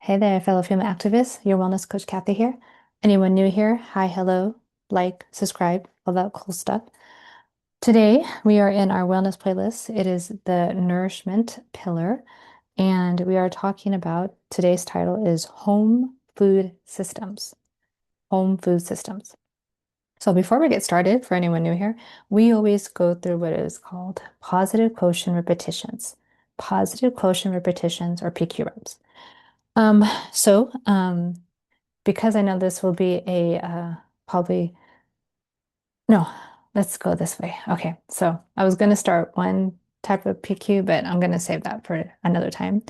Hey there, fellow female activists. Your wellness coach, Cathy here. Anyone new here? Hi, hello, like, subscribe, all that cool stuff. Today, we are in our wellness playlist. It is the nourishment pillar, and we are talking about today's title is home food systems. Home food systems. So before we get started, for anyone new here, we always go through what is called positive quotient repetitions. Positive quotient repetitions or PQ reps. Um, so, because I know this will be a probably no, let's go this way. Okay, so I was going to start one type of PQ, but I'm going to save that for another time.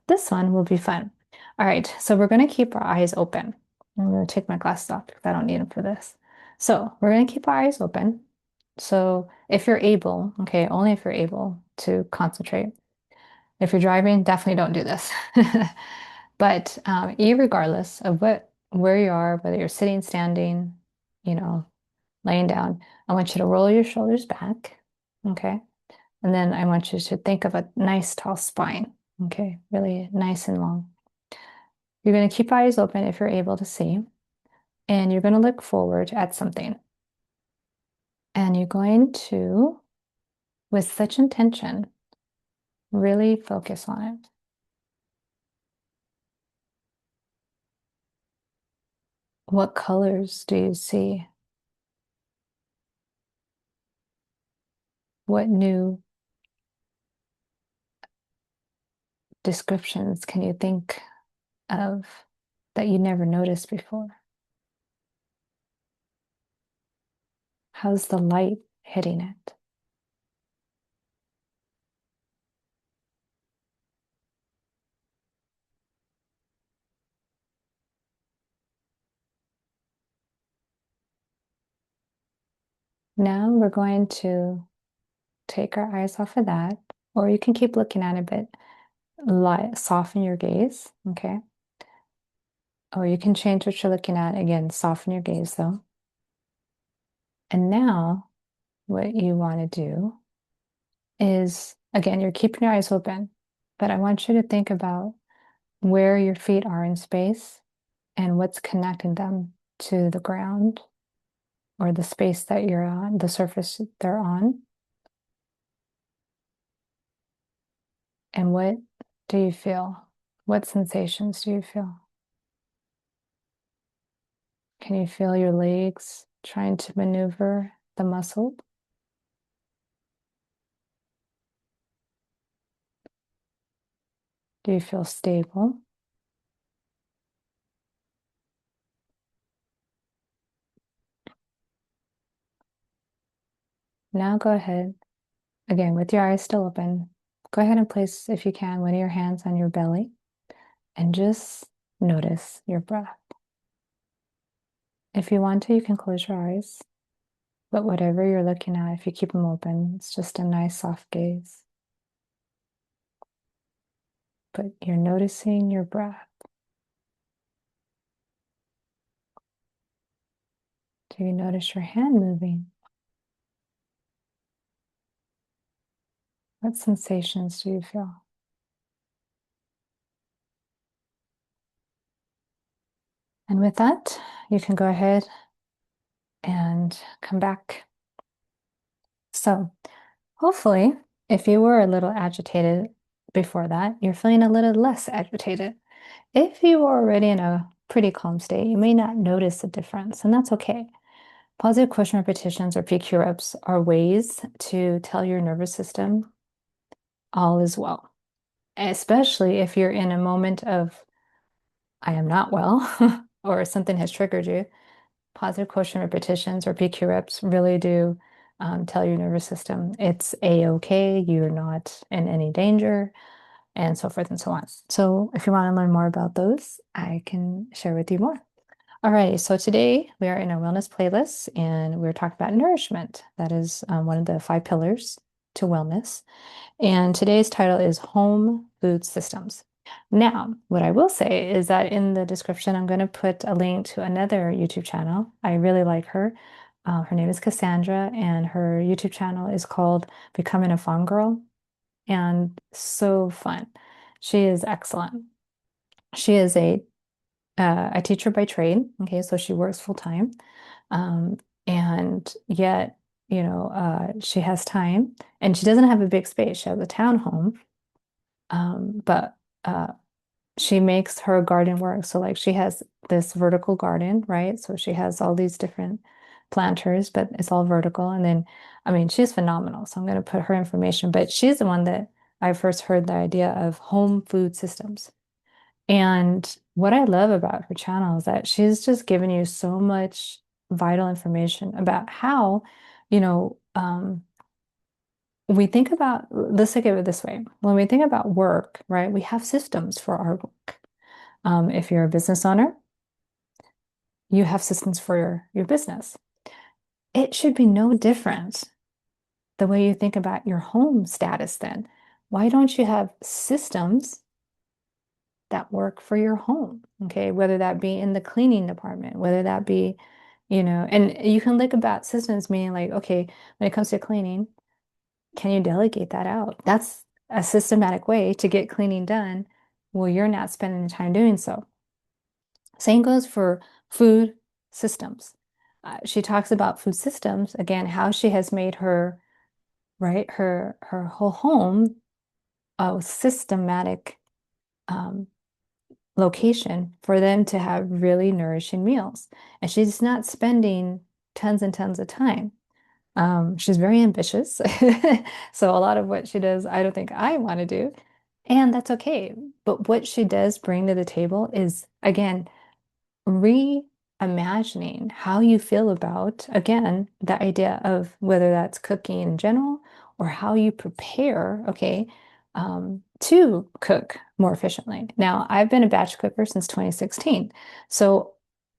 This one will be fun. All right, so we're going to keep our eyes open. I'm going to take my glasses off because I don't need them for this. So we're going to keep our eyes open. So if you're able, okay, only if you're able to concentrate. If you're driving, definitely don't do this. But irregardless of where you are, whether you're sitting, standing, you know, laying down, I want you to roll your shoulders back, okay? And then I want you to think of a nice tall spine, okay? Really nice and long. You're going to keep eyes open if you're able to see, and you're going to look forward at something. And you're going to, with such intention, really focus on it. What colors do you see? What new descriptions can you think of that you never noticed before? How's the light hitting it? Now we're going to take our eyes off of that, or you can keep looking at it, but soften your gaze, okay? Or you can change what you're looking at. Again, soften your gaze though. And now what you want to do is, again, you're keeping your eyes open, but I want you to think about where your feet are in space and what's connecting them to the ground or the space that you're on, the surface they're on. And what do you feel? What sensations do you feel? Can you feel your legs trying to maneuver the muscle? Do you feel stable? Now go ahead, again, with your eyes still open, go ahead and place, if you can, one of your hands on your belly and just notice your breath. If you want to, you can close your eyes, but whatever you're looking at, if you keep them open, it's just a nice soft gaze. But you're noticing your breath. Do you notice your hand moving? What sensations do you feel? And with that, you can go ahead and come back. So, hopefully, if you were a little agitated before that, you're feeling a little less agitated. If you were already in a pretty calm state, you may not notice the difference, and that's okay. Positive quotient repetitions or PQ reps are ways to tell your nervous system all is well, especially if you're in a moment of I am not well or something has triggered you. Positive quotient repetitions or PQ reps really do tell your nervous system it's a-okay, you're not in any danger, and so forth and so on. So if you want to learn more about those, I can share with you more. All right, so today we are in our wellness playlist and we're talking about nourishment. That is one of the 5 pillars to wellness. And today's title is Home Food Systems. Now, what I will say is that in the description, I'm going to put a link to another YouTube channel. I really like her. Her name is Cassandra, and her YouTube channel is called Becoming a Farm Girl, and so fun. She is excellent. She is a teacher by trade. Okay, so she works full time. Um, and yet, she has time and she doesn't have a big space. She has a townhome. But she makes her garden work. So like she has this vertical garden, right? So she has all these different planters, but it's all vertical. And then, I mean, she's phenomenal. So I'm going to put her information, but she's the one that I first heard the idea of home food systems. And what I love about her channel is that she's just given you so much vital information about how, you know, we think about, let's think of it this way. When we think about work, right, we have systems for our work. If you're a business owner, you have systems for your business. It should be no different the way you think about your home status then. Why don't you have systems that work for your home? Okay, whether that be in the cleaning department, whether that be, and you can look about systems, meaning like, okay, when it comes to cleaning, can you delegate that out? That's a systematic way to get cleaning done. Well, you're not spending the time doing so. Same goes for food systems. She talks about food systems, again, how she has made her, right, her whole home a systematic um, location for them to have really nourishing meals. And she's not spending tons and tons of time. She's very ambitious. So a lot of what she does, I don't think I want to do. And that's okay. But what she does bring to the table is, again, reimagining how you feel about, again, the idea of whether that's cooking in general or how you prepare, okay, to cook more efficiently. Now, I've been a batch cooker since 2016, so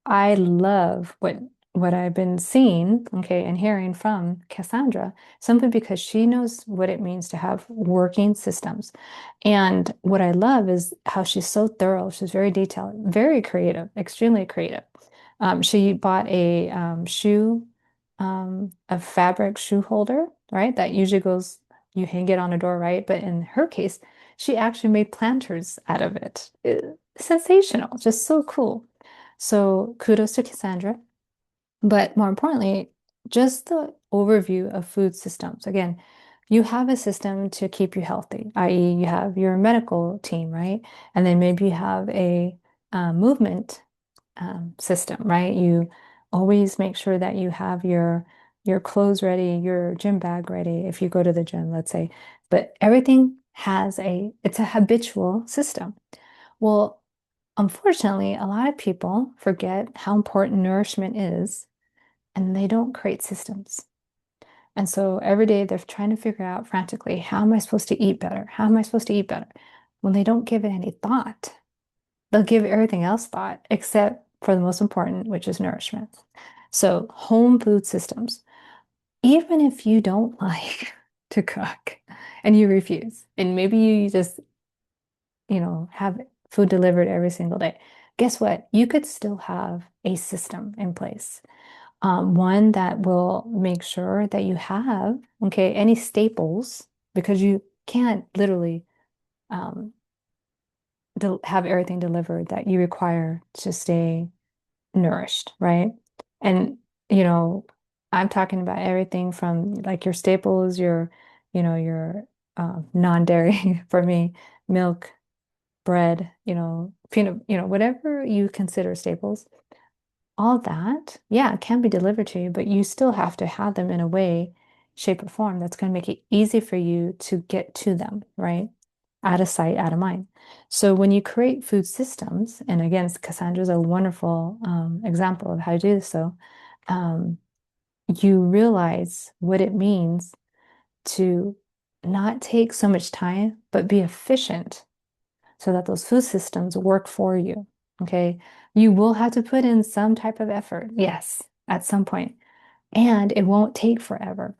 I love what I've been seeing, okay, and hearing from Cassandra, simply because she knows what it means to have working systems. And what I love is how she's so thorough. She's very detailed, very creative, extremely creative. She bought a fabric shoe holder, right? That usually goes, you hang it on a door, right? But in her case, she actually made planters out of it. Sensational, just so cool. So kudos to Cassandra. But more importantly, just the overview of food systems. Again, you have a system to keep you healthy, i.e., you have your medical team, right? And then maybe you have a movement system, right? You always make sure that you have your clothes ready, your gym bag ready if you go to the gym, let's say. But everything has it's a habitual system. Well, unfortunately, a lot of people forget how important nourishment is and they don't create systems. And so every day they're trying to figure out frantically, how am I supposed to eat better? How am I supposed to eat better? When they don't give it any thought, they'll give everything else thought except for the most important, which is nourishment. So home food systems, even if you don't like to cook and you refuse, and maybe you just, have food delivered every single day, guess what? You could still have a system in place. One that will make sure that you have, okay, any staples, because you can't literally um, have everything delivered that you require to stay nourished, right? And, you know, I'm talking about everything from like your staples, your non-dairy for me, milk, bread, peanut, whatever you consider staples, all that, yeah, it can be delivered to you, but you still have to have them in a way, shape, or form that's going to make it easy for you to get to them, right? Out of sight, out of mind. So when you create food systems, and again, Cassandra's a wonderful example of how to do so, um, you realize what it means to not take so much time, but be efficient so that those food systems work for you. Okay. You will have to put in some type of effort, yes, at some point, and it won't take forever.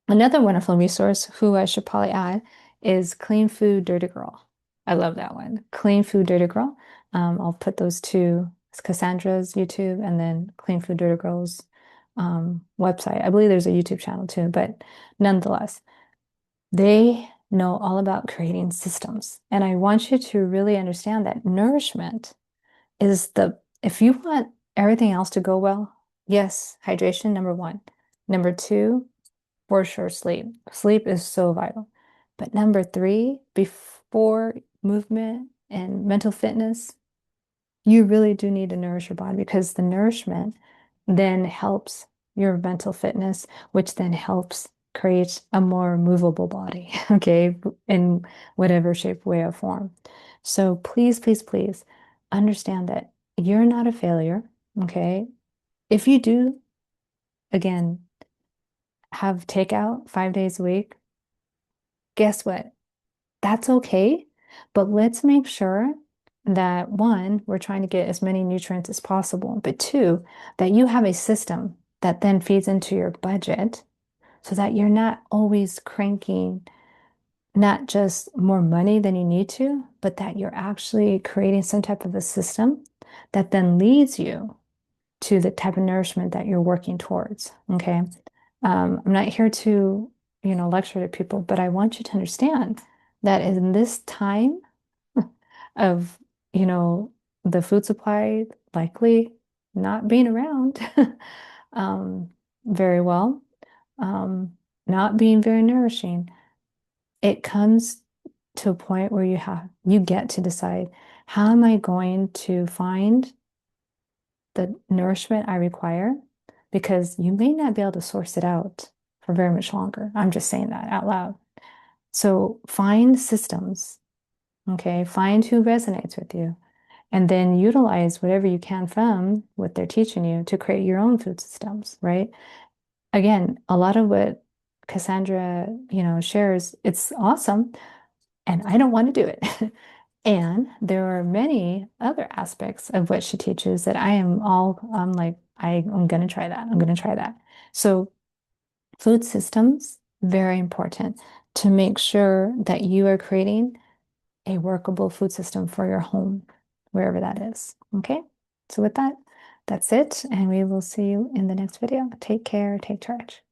Another wonderful resource, who I should probably add, is Clean Food Dirty Girl. I love that one. Clean Food Dirty Girl. I'll put those two, Cassandra's YouTube and then Clean Food Dirty Girl's website. I believe there's a YouTube channel too, but nonetheless, they know all about creating systems. And I want you to really understand that nourishment is if you want everything else to go well, yes, hydration, number one. Number two, for sure, sleep. Sleep is so vital. But number three, before movement and mental fitness, you really do need to nourish your body because the nourishment then helps your mental fitness, which then helps create a more movable body, okay, in whatever shape, way, or form. So please, please, please understand that you're not a failure, okay? If you do, again, have takeout 5 days a week, guess what? That's okay. But let's make sure that one, we're trying to get as many nutrients as possible, but two, that you have a system that then feeds into your budget so that you're not always cranking not just more money than you need to, but that you're actually creating some type of a system that then leads you to the type of nourishment that you're working towards. Okay. I'm not here to, lecture to people, but I want you to understand that in this time of, you know, the food supply likely not being around um, very well, um, not being very nourishing, it comes to a point where you get to decide, how am I going to find the nourishment I require? Because you may not be able to source it out for very much longer. I'm just saying that out loud. So find systems, okay? Find who resonates with you, and then utilize whatever you can from what they're teaching you to create your own food systems, right? Again, a lot of what Cassandra, shares, it's awesome, and I don't want to do it. And there are many other aspects of what she teaches that I'm like, I'm going to try that. I'm going to try that. So food systems, very important to make sure that you are creating a workable food system for your home, wherever that is. Okay. So with that, that's it. And we will see you in the next video. Take care. Take charge.